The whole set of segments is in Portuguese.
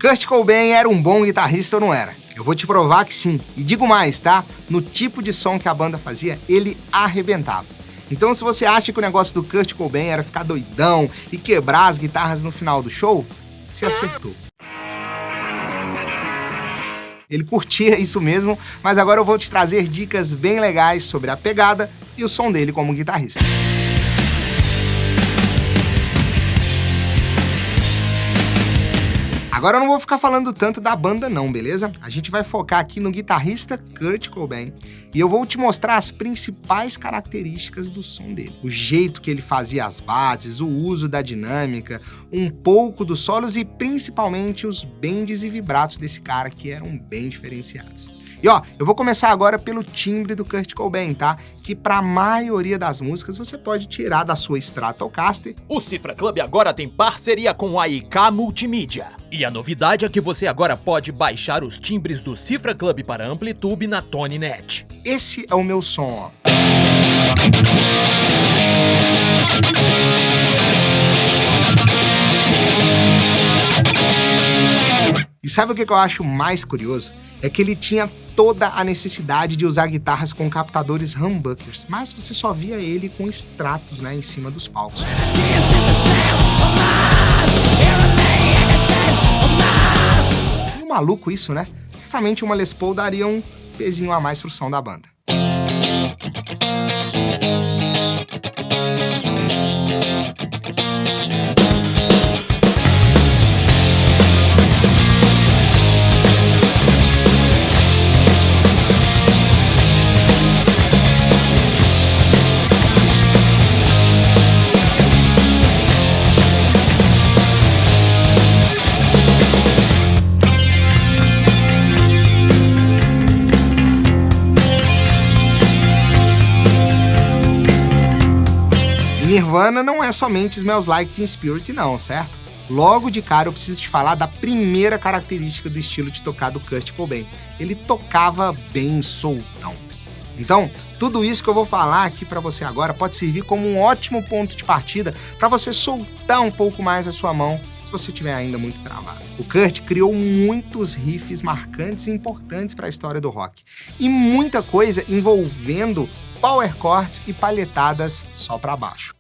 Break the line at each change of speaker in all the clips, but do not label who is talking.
Kurt Cobain era um bom guitarrista ou não era? Eu vou te provar que sim. E digo mais, tá? No tipo de som que a banda fazia, ele arrebentava. Então, se você acha que o negócio do Kurt Cobain era ficar doidão e quebrar as guitarras no final do show, você acertou. Ele curtia isso mesmo, mas agora eu vou te trazer dicas bem legais sobre a pegada e o som dele como guitarrista. Agora eu não vou ficar falando tanto da banda não, beleza? A gente vai focar aqui no guitarrista Kurt Cobain e eu vou te mostrar as principais características do som dele. O jeito que ele fazia as bases, o uso da dinâmica, um pouco dos solos e principalmente os bends e vibratos desse cara que eram bem diferenciados. E ó, eu vou começar agora pelo timbre do Kurt Cobain, tá? Que pra maioria das músicas você pode tirar da sua Stratocaster.
O Cifra Club agora tem parceria com a IK Multimídia. E a novidade é que você agora pode baixar os timbres do Cifra Club para Amplitude na TonyNet.
Esse é o meu som, ó. E sabe o que eu acho mais curioso? É que ele tinha toda a necessidade de usar guitarras com captadores humbuckers, mas você só via ele com Stratos, né, em cima dos palcos. E maluco isso, né? Certamente uma Les Paul daria um pezinho a mais pro som da banda. Nirvana não é somente Smells Like Teen Spirit não, certo? Logo de cara eu preciso te falar da primeira característica do estilo de tocar do Kurt Cobain. Ele tocava bem soltão. Então, tudo isso que eu vou falar aqui pra você agora pode servir como um ótimo ponto de partida para você soltar um pouco mais a sua mão se você estiver ainda muito travado. O Kurt criou muitos riffs marcantes e importantes para a história do rock. E muita coisa envolvendo power chords e palhetadas só para baixo.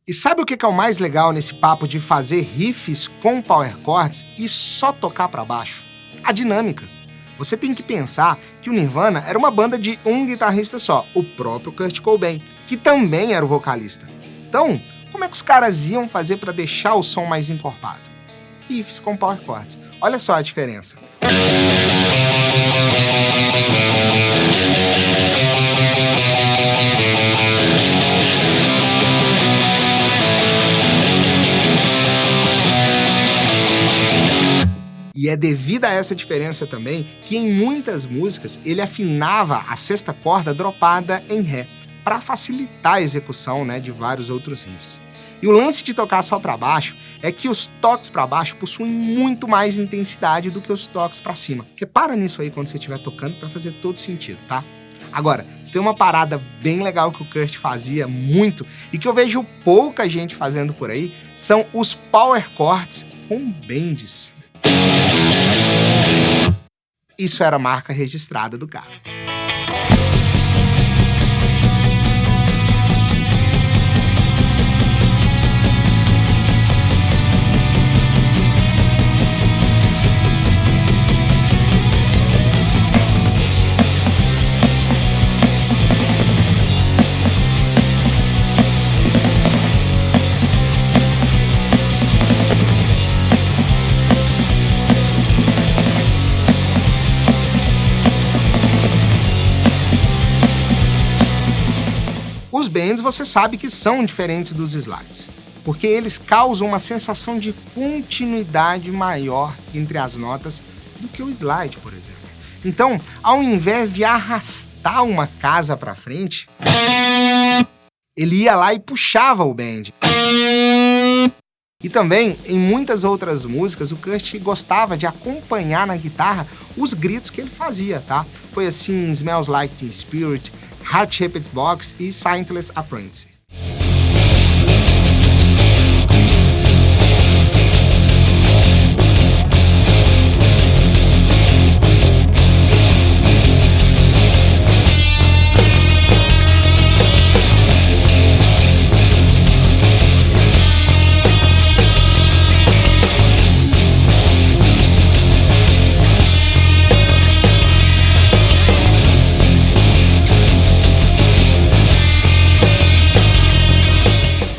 E sabe o que é o mais legal nesse papo de fazer riffs com power chords e só tocar pra baixo? A dinâmica. Você tem que pensar que o Nirvana era uma banda de um guitarrista só, o próprio Kurt Cobain, que também era o vocalista. Então, como é que os caras iam fazer para deixar o som mais encorpado? Riffs com power chords. Olha só a diferença. E é devido a essa diferença também que em muitas músicas ele afinava a sexta corda dropada em Ré, para facilitar a execução, né, de vários outros riffs. E o lance de tocar só para baixo é que os toques para baixo possuem muito mais intensidade do que os toques para cima. Repara nisso aí quando você estiver tocando, que vai fazer todo sentido, tá? Agora, se tem uma parada bem legal que o Kurt fazia muito e que eu vejo pouca gente fazendo por aí, são os power chords com bends. Isso era a marca registrada do cara. Os bends você sabe que são diferentes dos slides, porque eles causam uma sensação de continuidade maior entre as notas do que o slide, por exemplo. Então, ao invés de arrastar uma casa para frente, ele ia lá e puxava o bend. E também, em muitas outras músicas, o Kurt gostava de acompanhar na guitarra os gritos que ele fazia, tá? Foi assim em Smells Like Teen Spirit, Heart Shaped Box e Scientless Apprentice.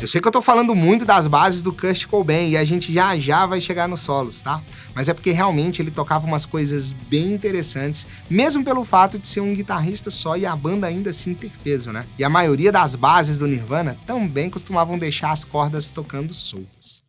Eu sei que eu tô falando muito das bases do Kurt Cobain e a gente já vai chegar nos solos, tá? Mas é porque realmente ele tocava umas coisas bem interessantes, mesmo pelo fato de ser um guitarrista só e a banda ainda assim ter peso, né? E a maioria das bases do Nirvana também costumavam deixar as cordas tocando soltas.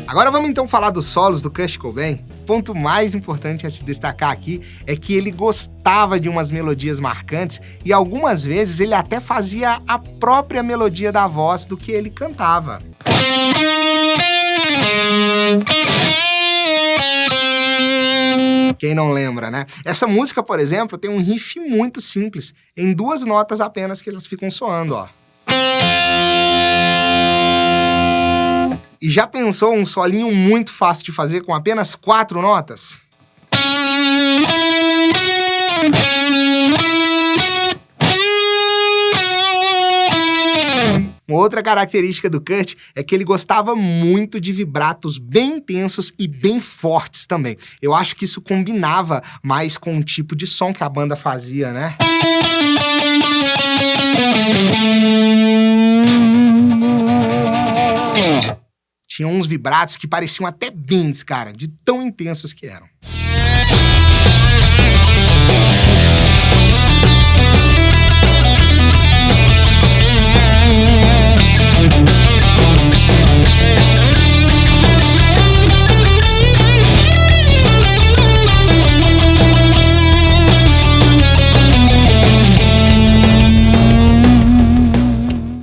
Agora vamos então falar dos solos do Kurt Cobain. O ponto mais importante a se destacar aqui é que ele gostava de umas melodias marcantes e algumas vezes ele até fazia a própria melodia da voz do que ele cantava. Quem não lembra, né? Essa música, por exemplo, tem um riff muito simples, em 2 notas apenas que elas ficam soando, ó. E já pensou um solinho muito fácil de fazer com apenas 4 notas? Uma outra característica do Kurt é que ele gostava muito de vibratos bem intensos e bem fortes também. Eu acho que isso combinava mais com o tipo de som que a banda fazia, né? Tinha uns vibratos que pareciam até bends, cara, de tão intensos que eram.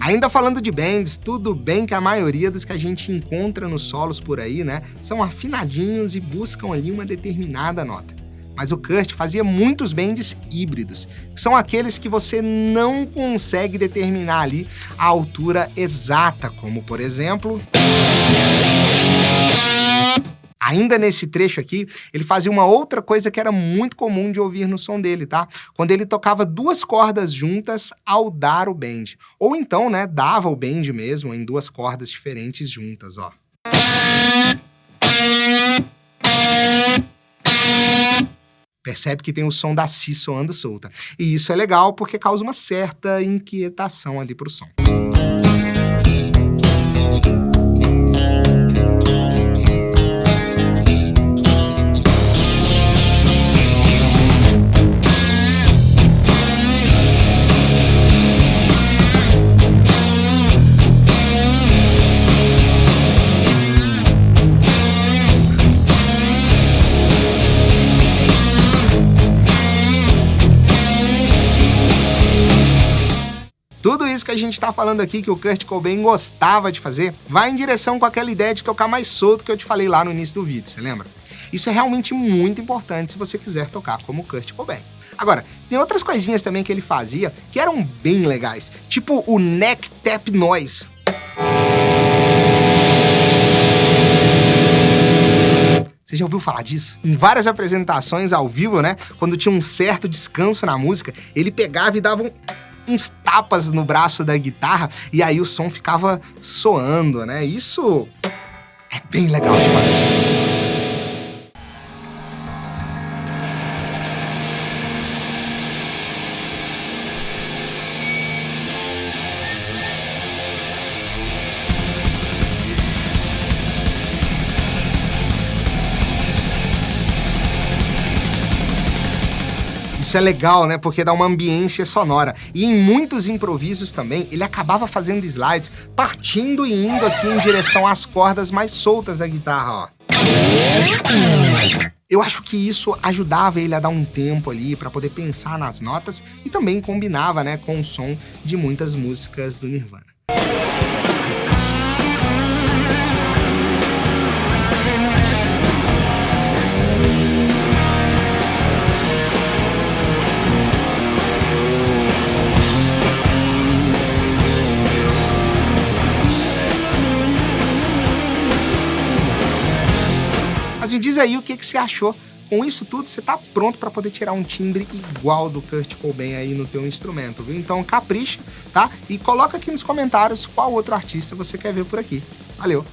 Ainda falando de bands, tudo bem que a maioria dos que a gente encontra nos solos por aí, né, são afinadinhos e buscam ali uma determinada nota. Mas o Kurt fazia muitos bands híbridos, que são aqueles que você não consegue determinar ali a altura exata, como por exemplo... Ainda nesse trecho aqui, ele fazia uma outra coisa que era muito comum de ouvir no som dele, tá? Quando ele tocava 2 cordas juntas ao dar o bend. Ou então, né, dava o bend mesmo em 2 cordas diferentes juntas, ó. Percebe que tem o som da Si soando solta. E isso é legal porque causa uma certa inquietação ali pro som. Tudo isso que a gente tá falando aqui, que o Kurt Cobain gostava de fazer, vai em direção com aquela ideia de tocar mais solto que eu te falei lá no início do vídeo, você lembra? Isso é realmente muito importante se você quiser tocar como o Kurt Cobain. Agora, tem outras coisinhas também que ele fazia que eram bem legais, tipo o neck tap noise. Você já ouviu falar disso? Em várias apresentações ao vivo, né, quando tinha um certo descanso na música, ele pegava e dava uns tapas no braço da guitarra e aí o som ficava soando, né? Isso é bem legal de fazer. Isso é legal, né? Porque dá uma ambiência sonora. E em muitos improvisos também, ele acabava fazendo slides, partindo e indo aqui em direção às cordas mais soltas da guitarra, ó. Eu acho que isso ajudava ele a dar um tempo ali para poder pensar nas notas e também combinava, né, com o som de muitas músicas do Nirvana. Mas me diz aí o que você achou. Com isso tudo, você tá pronto para poder tirar um timbre igual do Kurt Cobain aí no teu instrumento, viu? Então capricha, tá? E coloca aqui nos comentários qual outro artista você quer ver por aqui. Valeu!